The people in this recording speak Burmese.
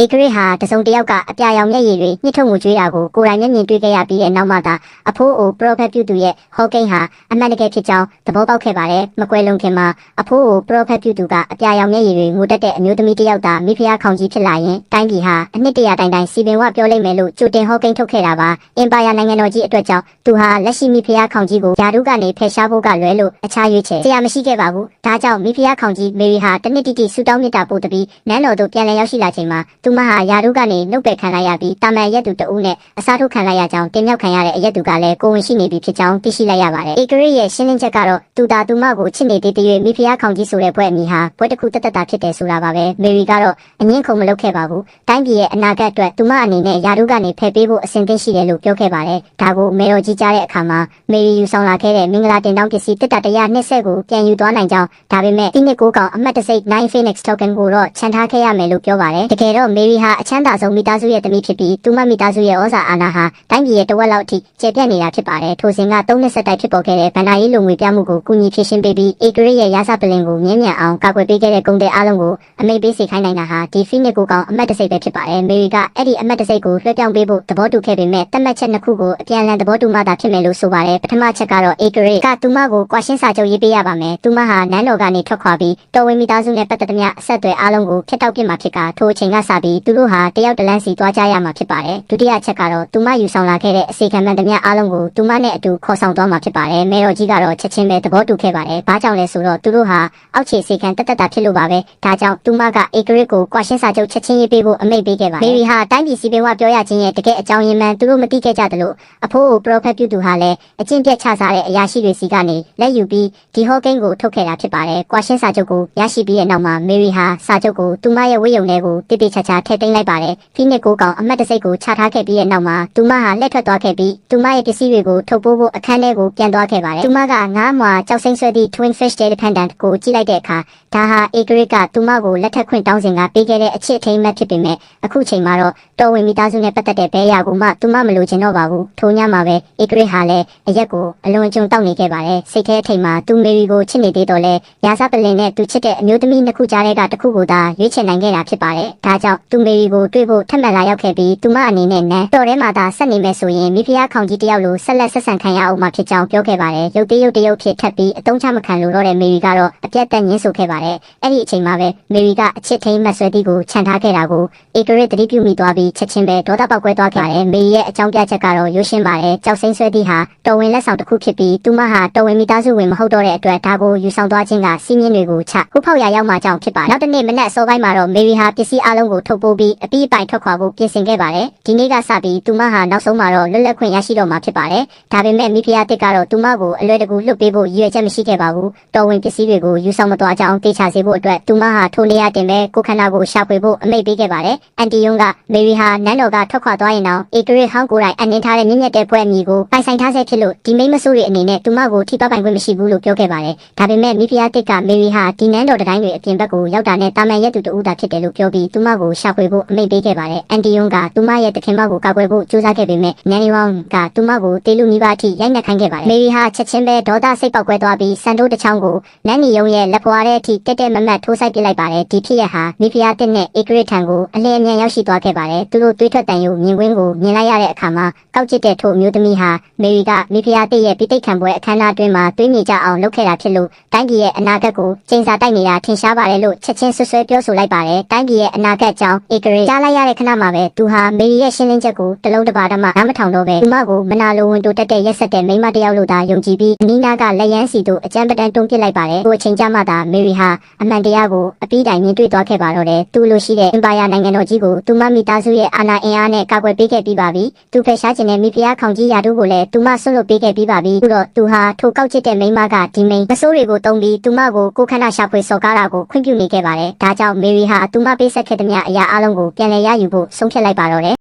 ဧကရစ်ဟာတစုံတစ်ယောက်ကအပြာရောင်မျက်ရည်တွေညှစ်ထုတ်မှုကျွေးတာကိုကိုယ်တိုင်မျက်မြင်တွေ့ခဲ့ရပြီးတဲ့နောက်မှသာအဖိုးအိုပရောဖက်ပြုသူရဲ့ဟောကိန်းဟာအမှန်တကယ်ဖြစ်ကြောင်းသဘောပေါက်ခဲ့ပါတယ်။မကွယ်လွန်ခင်မှာအဖိုးအိုပရောဖက်ပြုသူကအပြာရောင်မျက်ရည်တွေငိုတက်တဲ့အမျိုးသမီးတစ်ယောက်သာမိဖုရားခေါင်ကြီးဖြစ်လာရင်တိုင်းပြည်ဟာအနှစ်တရာတိုင်တိုင်စီပင်ဝပြောလိမ့်မယ်လို့ကြိုတင်ဟောကိန်းထုတ်ခဲ့တာပါ။အင်ပါယာနိုင်ငံတော်ကြီးအတွက်ကြောင့်သူဟာလက်ရှိမိဖုရားခေါင်ကြီးကိုယာတုကနေဖယ်ရှားဖို့ကလွဲလို့အခြားရွေးချယ်စရာမရှိခဲ့ပါဘူး။ဒါကြောင့်မိဖုရားခေါင်ကြီးမေရီဟာတနှစ်တိတိဆူတောင်းမြတ်တာပို့တပြီးနန်းတော်သို့ပြန်လည်ရောက်ရှိလာချိန်မှာသူမဟာယာတုကနေနှုတ်ပယ်ခံလိုက်ရပြီးတာမန်ရက်သူတဦးနဲ့အစားထိုးခံလိုက်ရကြောင်းတင်မြောက်ခံရတဲ့အရက်သူကလည်းကိုဝင်ရှိနေပြီဖြစ်ကြောင်းသိရှိလိုက်ရပါတယ်။ဧကရစ်ရဲ့ရှင်းလင်းချက်ကတော့သူသာသူမကိုချစ်နေသေးတဲ့မိဖုရားခေါင်ကြီးဆိုတဲ့ဘွဲ့အမည်ဟာဘွဲ့တစ်ခုတက်တက်တာဖြစ်တယ်ဆိုတာပါပဲ။မေရီကတော့အငင်းခုန်မလုပ်ခဲ့ပါဘူး။တိုင်းပြည်ရဲ့အနာဂတ်အတွက်သူမအနေနဲ့ယာတုကနေဖယ်ပေးဖို့အစဉ်သင့်ရှိတယ်လို့ပြောခဲ့ပါတယ်။ဒါကိုမေတော်ကြီးကြားတဲ့အခါမှာမေရီယူဆောင်လာခဲ့တဲ့မင်္ဂလာတင်တောင်းပစ္စည်းတစ်တ120ကိုပြန်ယူသွားနိုင်ကြောင်းဒါပေမဲ့ဒီနှစ်9ကောင်အမှတ်တစိတ်9 Phoenix Token ကိုတော့ခြံထားခဲ့ရမယ်လို့ပြောပါတယ်။တကယ်တော့မေရီဟာအချမ်းသာဆုံးမိသားစုရဲ့သမီးဖြစ်ပြီးသူမမိသားစုရဲ့ဩဇာအာဏာဟာတိုင်းပြည်ရဲ့တဝက်လောက်အထိကျယ်ပြန့်နေတာဖြစ်ပါတယ်။ထိုစဉ်က3နှစ်ဆက်တိုက်ဖြစ်ပေါ်ခဲ့တဲ့ဗန္ဒာရေးလိုငွေပြမှုကိုကူညီဖြည့်ရှင်းပေးပြီးဧကရစ်ရဲ့ရာဇပလင်ကိုမြင်းမြန်အောင်ကာကွယ်ပေးခဲ့တဲ့ဂုဏ်တွေအားလုံးကိုအမိန့်ပေးစေခိုင်းနိုင်တာဟာဒီ Phoenix 9ကောင်အမှတ်တစိတ်ပဲဖြစ်ပါတယ်။မေရီကအဲ့ဒီအမှတ်တစိတ်ကိုလွှဲပြောင်းပေးဖို့သဘောတူခဲ့ပေမဲ့တတ်မှတ်ချက်2ခုကိုအပြန်အလှန်သဘောတူမှသာဖြစ်မယ်လို့ဆိုပါတယ်။ပထမချက်ကတော့ဧကရစ်ကသူမကိုကွာရှင်းစာချုပ်ရေးပေးရပါမယ်။သူမဟာနန်းတော်ကနေထွက်ခွာပြီးတော်ဝင်မိသားစုနဲ့ပတ်သက်သမျှအဆက်အသွယ်အားလုံးကိုဖျက်တောက်ပစ်မှာဖြစ်ကထိုအချိန်ကစပြီးသူတို့ဟာတယောက်တလန်းစီသွားကြရမှာဖြစ်ပါတယ်။ဒုတိယချက်ကတော့သူမယူဆောင်လာခဲ့တဲ့အစီခံမှန်သမျှအားလုံးကိုသူမနဲ့အတူခေါ်ဆောင်သွားမှာဖြစ်ပါတယ်။မေတော်ကြီးကတော့ချက်ချင်းပဲသဘောတူခဲ့ပါတယ်။ဘာကြောင့်လဲဆိုတော့သူတို့ဟာအောက်ခြေစီခံတက်တက်တာဖြစ်လို့ပါပဲ။ဒါကြောင့်သူမကဧကရစ်ကိုကွာရှင်းစာချုပ်ချက်ချင်းရေးပေးဖို့အမိန့်ပေးခဲ့ပါတယ်။မေရီဟာတိုင်းပြည်စီပင်ဝပြောရခြင်းရဲ့တကယ်အကြောင်းရင်းမှန်သူတို့မသိခဲ့ကြသလိုအဖိုးကိုပရောဖက်ပြုသူဟာလည်းအကျင့်ပြတ်ချစားတဲ့အရာရှိတွေစီကနေလက်ယူပြီးဒီဟောကိန်းကိုထုတ်ခဲ့တာဖြစ်ပါတယ်။ကွာရှင်းစာချုပ်ကိုရရှိပြီးတဲ့နောက်မှာမေရီဟာစာချုပ်ကိုသူမရဲ့ဝိယုံထဲကိုတိတိကျကျထည့်သိမ်းလိုက်ပါတယ်။ဖိနစ်9ကောင်အမှတ်တစိတ်ကိုချထားခဲ့ပြီးတဲ့နောက်မှာသူမဟာလက်ထွက်သွားခဲ့ပြီးသူမရဲ့ပစ္စည်းတွေကိုထုတ်ပိုးဖို့အခန်းထဲကိုပြန်သွားခဲ့ပါတယ်။သူမကငါးမွာကြောက်စိမ့်ဆွဲသည့် Twin Fish Dependent ကိုကြည့်လိုက်တဲ့အခါဒါဟာဧကရစ်ကသူမကိုလက်ထပ်ခွင့်တောင်းစဉ်ကပေးခဲ့တဲ့အချစ်အထိမ်းအမှတ်ဖြစ်ပေမဲ့အခုချိန်မှာတော့တော်ဝင်မိသားစုနဲ့ပတ်သက်တဲ့ဘဲရကိုမှသူမမလိုချင်တော့ပါဘူး။ထိုညမှာပဲဧကရစ်ဟာလည်းအရက်ကိုအလွန်အကျွံတောက်နေခဲ့ပါတယ်။စိတ်ထဲအထိမ်မှာသူမေရီကိုချစ်နေသေးတော့လဲရာဇပလင်နဲ့သူချစ်တဲ့အမျိုးသမီးနှစ်ခုကြားထဲကတစ်ခုကိုသာရွေးချယ်နိုင်ခဲ့တာဖြစ်ပါတယ်။ဒါကြောင့်သူမေရီကိုတွေ့ဖို့ထပ်မံလာရောက်ခဲ့ပြီးသူမအနေနဲ့နန်းတော်ထဲမှာသာဆက်နေမယ်ဆိုရင်မိဖုရားခေါင်ကြီးတယောက်လိုဆက်လက်ဆက်ဆံခံရအောင်မှာဖြစ်ကြောင်းပြောခဲ့ပါတယ်။ရုပ်တရုပ်ဖြစ်ထပ်ပြီးအတုံးချမခံလို့တော့တဲ့မေရီကတော့အပြတ်တက်ညှင်းဆိုခဲ့ပါတယ်။အဲ့ဒီအချိန်မှာပဲမေရီကအချစ်ထိန်မဆွဲသည့်ကိုခြံထားခဲ့တာကိုဧကရစ်တတိပြုမိသွားပြီးချက်ချင်းပဲဒေါသပေါက်ကွဲသွားခဲ့ပါတယ်။မေရီရဲ့အကြောင်းပြချက်ကတော့ရိုးရှင်းပါတယ်။ကြောက်စိမ့်ဆွဲသည့်ဟာတော်ဝင်လက်ဆောင်တစ်ခုဖြစ်ပြီးသူမဟာတော်ဝင်မိသားစုဝင်မဟုတ်တော့တဲ့အတွက်ဒါကိုယူဆောင်သွားခြင်းကစီးမြင့်တွေကိုချခုဖောက်ရရောက်မှကြောင့်ဖြစ်ပါတယ်။နောက်တစ်နေ့မနက်စောပိုင်းမှာတော့မေရီဟာပစ္စည်းအလုံးကိုထုတ်ပိုးပြီးအပြီးအပိုင်ထွက်ခွာဖို့ပြင်ဆင်ခဲ့ပါတယ်။ဒီနေ့ကစပြီးသူမဟာနောက်ဆုံးမှာတော့လွတ်လပ်ခွင့်ရရှိတော့မှာဖြစ်ပါတယ်။ဒါပေမဲ့မိဖုရားတစ်ကတော့သူမကိုအလွယ်တကူလွတ်ပေးဖို့ရည်ရွယ်ချက်မရှိခဲ့ပါဘူး။တော်ဝင်ပစ္စည်းတွေကိုယူဆောင်မသွားကြအောင်တေချာစေဖို့အတွက်သူမဟာထိုနေရာတင်ပဲကိုခန္ဓာကိုရှာဖွေဖို့အမိန့်ပေးခဲ့ပါတယ်။အန်တီယုံကမေရီဟာနန်းတော်ကထွက်ခွာသွားရင်တော့ဧကရစ်ဟောင်းကိုယ်တိုင်အနှင်းထားတဲ့မြင့်မြတ်တဲ့ဘွဲ့အမည်ကိုပိုင်ဆိုင်ထားဆဲဖြစ်လို့ဒီမိန်းမဆိုးတွေအနေနဲ့သူမကိုထိပပိုင်ခွင့်မရှိဘူးလို့ပြောခဲ့ပါတယ်။ဒါပေမဲ့မိဖုရားတစ်ကမေရီဟာဒီနန်းတော်တိုင်းတွေအပြင်ဘက်ကိုရောက်တာနဲ့တာမန်ရက်သူတူတာဖြစ်တယ်လို့ပြောပြီးသူမကိုရှာဖွေဖို့အမိန့်ပေးခဲ့ပါတယ်။အန်တီယုံကသူမရဲ့တခင်မကိုကာကွယ်ဖို့ကြိုးစားခဲ့ပေမဲ့နန်နီဝမ်ကသူမကိုတေလူနီးပါးအထိရိုက်နှက်ခိုင်းခဲ့ပါတယ်။မေရီဟာချက်ချင်းပဲဒေါသစိတ်ပေါက်ကွဲသွားပြီးစံတိုးတစ်ချောင်းကိုနန်နီယုံရဲ့လက်ဖွာထဲအထိတက်တက်မမတ်ထိုးဆိုင်ပစ်လိုက်ပါတယ်။ဒီဖြစ်ရဟာမိဖုရားတစ်နဲ့ဧကရစ်ထံကိုအလင်းအမြန်ရောက်ရှိသွားခဲ့ပါတယ်။သူတို့တွေးထွက်တန်ယူမြင်ကွင်းကိုမြင်လိုက်ရတဲ့အခါမှာကောက်ကျစ်တဲ့ထိုအမျိုးသမီးဟာမေရီကမိဖုရားတစ်ရဲ့ပိဋိတ်ခံပွဲအခမ်းအနားအတွင်းမှာတွေးမြေကြအောင်လုပ်ခဲ့တာဖြစ်လို့တိုင်းပြည်ရဲ့အနာဂတ်ကိုကျင်းစာတိုက်နေတာထင်ရှားပါတယ်လို့ချက်ချင်းဆွဆွဲပြောဆိုလိုက်ပါတယ်။တိုင်းပြည်ရဲ့အနာဂတ်ကြောင့်ဧကရစ်ကြားလိုက်ရတဲ့ခဏမှာပဲသူဟာမေရီရဲ့ရှင်းလင်းချက်ကိုတလုံးတပါးမှနားမထောင်တော့ပဲသူမကိုမနာလိုဝင်တိုးတက်တဲ့ရက်ဆက်တဲ့မိန်းမတစ်ယောက်လို့သာယုံကြည်ပြီးအနီးနားကလက်ရန်စီတို့အကြမ်းပတန်းတွန်းပစ်လိုက်ပါတယ်။ကိုအချိန်ကြမှသာမေရီဟာအမှန်တရားကိုအပြီးတိုင်မြင်တွေ့သွားခဲ့ပါတော့တယ်။သူ့လိုရှိတဲ့အင်ပါယာနိုင်ငံတော်ကြီးကိုသူမမိသားစုရဲ့အာဏာအင်အားနဲ့ကာကွယ်ပေးခဲ့ပြီးပါပြီ။သူဖယ်ရှားခြင်းနဲ့မိဖုရားခေါင်ကြီးယာတို့ကိုလည်းသူမဆွတ်လွတ်ပေးခဲ့ပြီးပါပြီ။အခုတော့သူဟာထိုကောက်ချစ်တဲ့မိန်းမကဒီမိန်းမဆိုးတွေကိုတုံးပြီးသူမကိုကိုခန္ဓာရှာဖွေစော်ကားတာကိုခွင့်ပြုနေခဲ့ပါတယ်။ဒါကြောင့်မေရီဟာသူမပေးဆက်ခဲ့သမျှအရာအလုံးကိုပြန်လည်ရယူဖို့ဆုံးဖြတ်လိုက်ပါတော့တယ်။